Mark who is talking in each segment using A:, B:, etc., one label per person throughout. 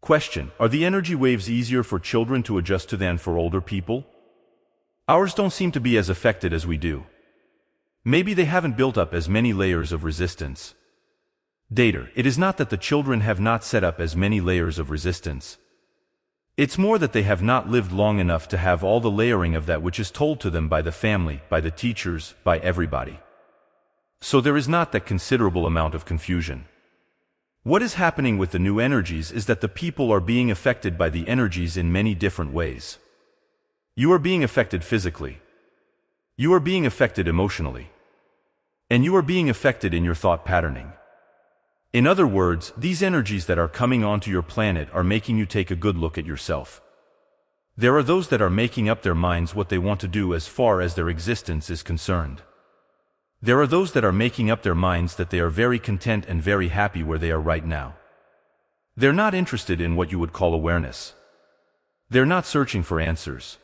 A: Question: are the energy waves easier for children to adjust to than for older people? Ours don't seem to be as affected as we do. Maybe they haven't built up as many layers of resistance. Datre: it is not that the children have not set up as many layers of resistance. It's more that they have not lived long enough to have all the layering of that which is told to them by the family, by the teachers, by everybody. So there is not that considerable amount of confusion. What is happening with the new energies is that the people are being affected by the energies in many different ways. You are being affected physically. You are being affected emotionally. And you are being affected in your thought patterning. In other words, these energies that are coming onto your planet are making you take a good look at yourself. There are those that are making up their minds what they want to do as far as their existence is concerned. There are those that are making up their minds that they are very content and very happy where they are right now. They're not interested in what you would call awareness. They're not searching for answers.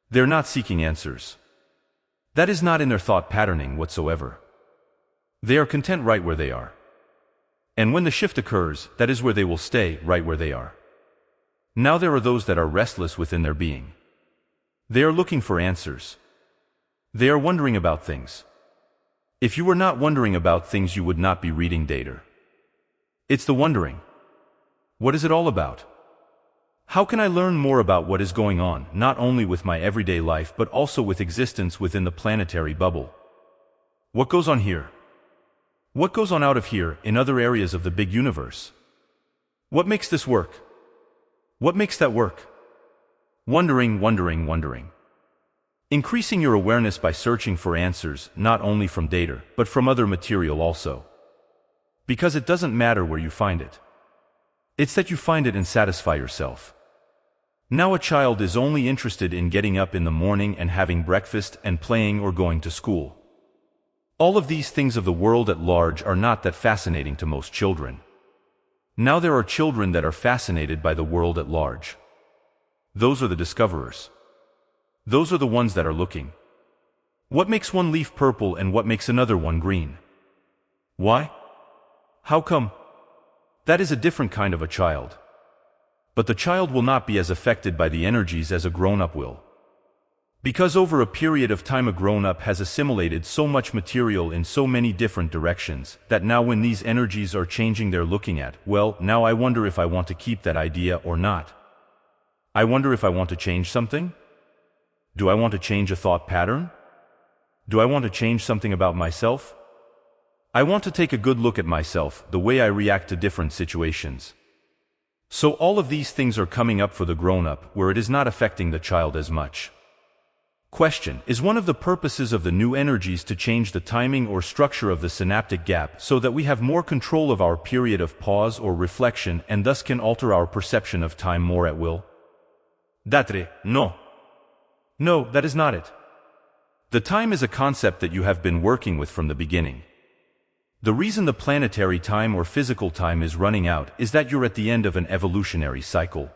A: They're not seeking answers. That is not in their thought patterning whatsoever. They are content right where they are. And when the shift occurs, that is where they will stay, right where they are. Now there are those that are restless within their being. They are looking for answers. They are wondering about things. If you were not wondering about things, you would not be reading Datre. It's the wondering. What is it all about? How can I learn more about what is going on, not only with my everyday life but also with existence within the planetary bubble? What goes on here? What goes on out of here, in other areas of the big universe? What makes this work? What makes that work? Wondering, wondering, wondering. Increasing your awareness by searching for answers, not only from Datre, but from other material also. Because it doesn't matter where you find it. It's that you find it and satisfy yourself. Now a child is only interested in getting up in the morning and having breakfast and playing or going to school. All of these things of the world at large are not that fascinating to most children. Now there are children that are fascinated by the world at large. Those are the discoverers. Those are the ones that are looking. What makes one leaf purple and what makes another one green? Why? How come? That is a different kind of a child. But the child will not be as affected by the energies as a grown-up will. Because over a period of time a grown-up has assimilated so much material in so many different directions, that now when these energies are changing they're looking at, well, now I wonder if I want to keep that idea or not. I wonder if I want to change something? Do I want to change a thought pattern? Do I want to change something about myself? I want to take a good look at myself, the way I react to different situations. So all of these things are coming up for the grown-up, where it is not affecting the child as much. Question: is one of the purposes of the new energies to change the timing or structure of the synaptic gap so that we have more control of our period of pause or reflection and thus can alter our perception of time more at will? Datre: no. No, that is not it. The time is a concept that you have been working with from the beginning. The reason the planetary time or physical time is running out is that you're at the end of an evolutionary cycle.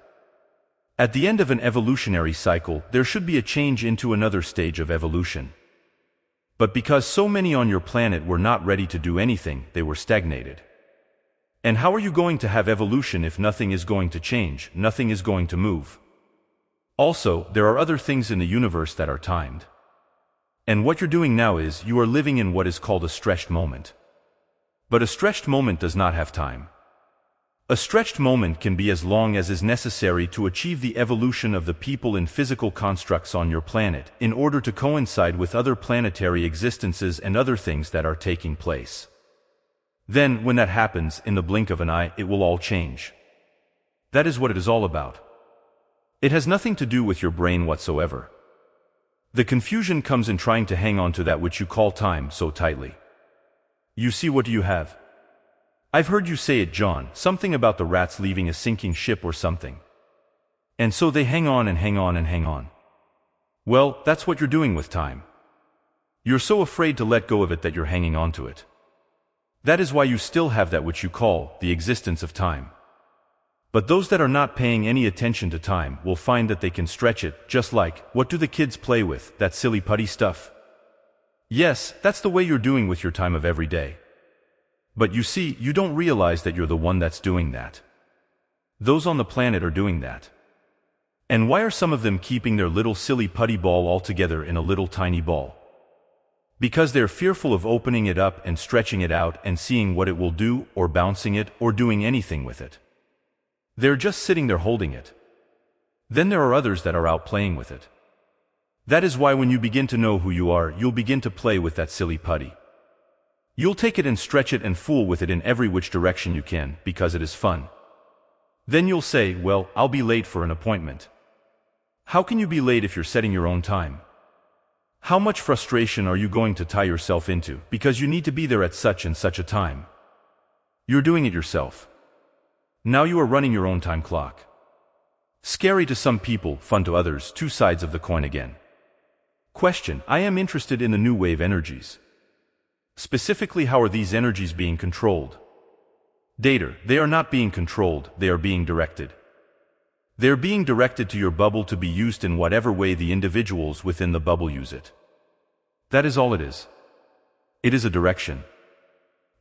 A: At the end of an evolutionary cycle, there should be a change into another stage of evolution. But because so many on your planet were not ready to do anything, they were stagnated. And how are you going to have evolution if nothing is going to change, nothing is going to move? Also, there are other things in the universe that are timed. And what you're doing now is, you are living in what is called a stretched moment. But a stretched moment does not have time. A stretched moment can be as long as is necessary to achieve the evolution of the people in physical constructs on your planet, in order to coincide with other planetary existences and other things that are taking place. Then, when that happens, in the blink of an eye, it will all change. That is what it is all about. It has nothing to do with your brain whatsoever. The confusion comes in trying to hang on to that which you call time so tightly. You see, what do you have? I've heard you say it, John, something about the rats leaving a sinking ship or something. And so they hang on and hang on and hang on. Well, that's what you're doing with time. You're so afraid to let go of it that you're hanging on to it. That is why you still have that which you call the existence of time. But those that are not paying any attention to time will find that they can stretch it, just like, what do the kids play with, that silly putty stuff? Yes, that's the way you're doing with your time of every day. But you see, you don't realize that you're the one that's doing that. Those on the planet are doing that. And why are some of them keeping their little silly putty ball all together in a little tiny ball? Because they're fearful of opening it up and stretching it out and seeing what it will do, or bouncing it, or doing anything with it. They're just sitting there holding it. Then there are others that are out playing with it. That is why when you begin to know who you are, you'll begin to play with that silly putty. You'll take it and stretch it and fool with it in every which direction you can, because it is fun. Then you'll say, well, I'll be late for an appointment. How can you be late if you're setting your own time? How much frustration are you going to tie yourself into, because you need to be there at such and such a time? You're doing it yourself. Now you are running your own time clock. Scary to some people, fun to others, two sides of the coin again. Question: I am interested in the new wave energies. Specifically, how are these energies being controlled? Datre: they are not being controlled, they are being directed. They are being directed to your bubble to be used in whatever way the individuals within the bubble use it. That is all it is. It is a direction.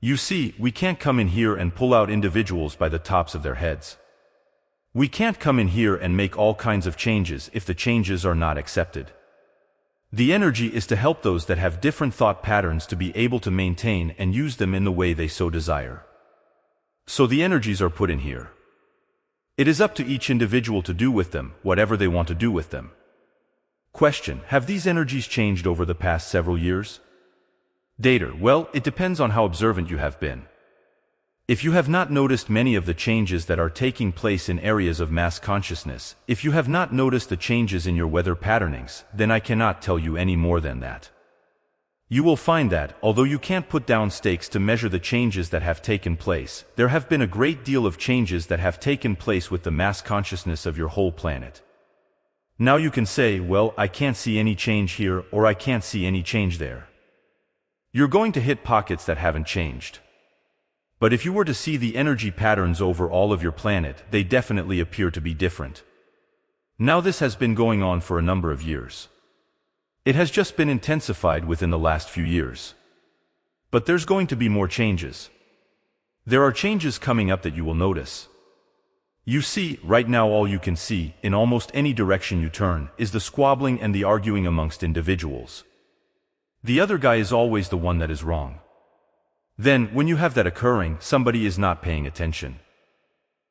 A: You see, we can't come in here and pull out individuals by the tops of their heads. We can't come in here and make all kinds of changes if the changes are not accepted. The energy is to help those that have different thought patterns to be able to maintain and use them in the way they so desire. So the energies are put in here. It is up to each individual to do with them whatever they want to do with them. Question: have these energies changed over the past several years? Datre: well, it depends on how observant you have been. If you have not noticed many of the changes that are taking place in areas of mass consciousness, if you have not noticed the changes in your weather patternings, then I cannot tell you any more than that. You will find that, although you can't put down stakes to measure the changes that have taken place, there have been a great deal of changes that have taken place with the mass consciousness of your whole planet. Now you can say, well, I can't see any change here, or I can't see any change there. You're going to hit pockets that haven't changed. But if you were to see the energy patterns over all of your planet, they definitely appear to be different. Now this has been going on for a number of years. It has just been intensified within the last few years. But there's going to be more changes. There are changes coming up that you will notice. You see, right now all you can see, in almost any direction you turn, is the squabbling and the arguing amongst individuals. The other guy is always the one that is wrong. Then, when you have that occurring, somebody is not paying attention.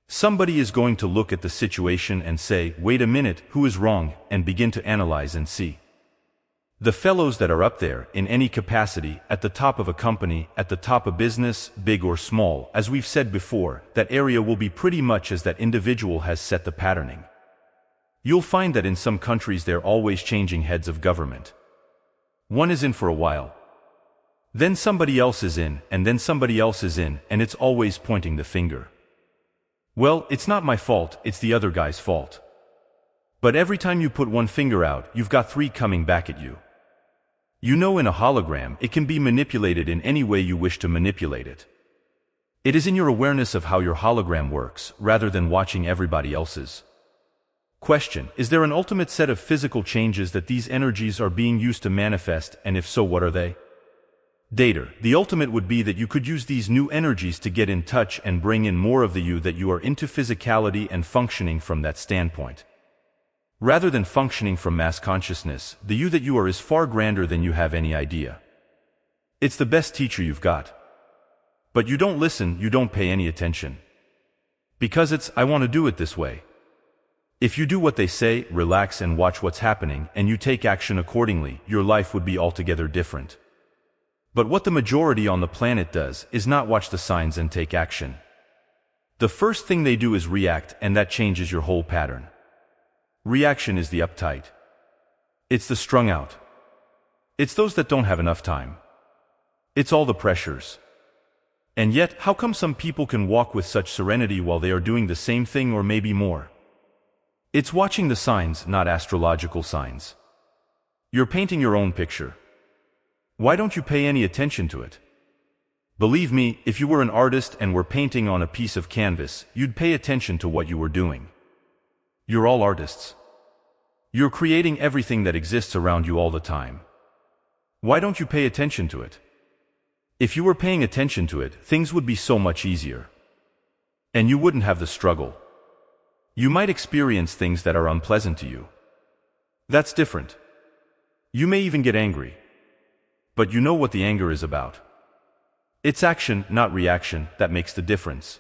A: Somebody is going to look at the situation and say, wait a minute, who is wrong, and begin to analyze and see. The fellows that are up there, in any capacity, at the top of a company, at the top of business, big or small, as we've said before, that area will be pretty much as that individual has set the patterning. You'll find that in some countries they're always changing heads of government. One is in for a while. Then somebody else is in, and then somebody else is in, and it's always pointing the finger. Well, it's not my fault, it's the other guy's fault. But every time you put one finger out, you've got three coming back at you. You know, in a hologram, it can be manipulated in any way you wish to manipulate it. It is in your awareness of how your hologram works, rather than watching everybody else's. Question: is there an ultimate set of physical changes that these energies are being used to manifest, and if so, what are they? Datre: the ultimate would be that you could use these new energies to get in touch and bring in more of the you that you are into physicality and functioning from that standpoint. Rather than functioning from mass consciousness, the you that you are is far grander than you have any idea. It's the best teacher you've got. But you don't listen, you don't pay any attention. Because it's, I want to do it this way. If you do what they say, relax and watch what's happening, and you take action accordingly, your life would be altogether different. But what the majority on the planet does is not watch the signs and take action. The first thing they do is react, and that changes your whole pattern. Reaction is the uptight. It's the strung out. It's those that don't have enough time. It's all the pressures. And yet, how come some people can walk with such serenity while they are doing the same thing or maybe more? It's watching the signs, not astrological signs. You're painting your own picture. Why don't you pay any attention to it? Believe me, if you were an artist and were painting on a piece of canvas, you'd pay attention to what you were doing. You're all artists. You're creating everything that exists around you all the time. Why don't you pay attention to it? If you were paying attention to it, things would be so much easier. And you wouldn't have the struggle. You might experience things that are unpleasant to you. That's different. You may even get angry. But you know what the anger is about. It's action, not reaction, that makes the difference.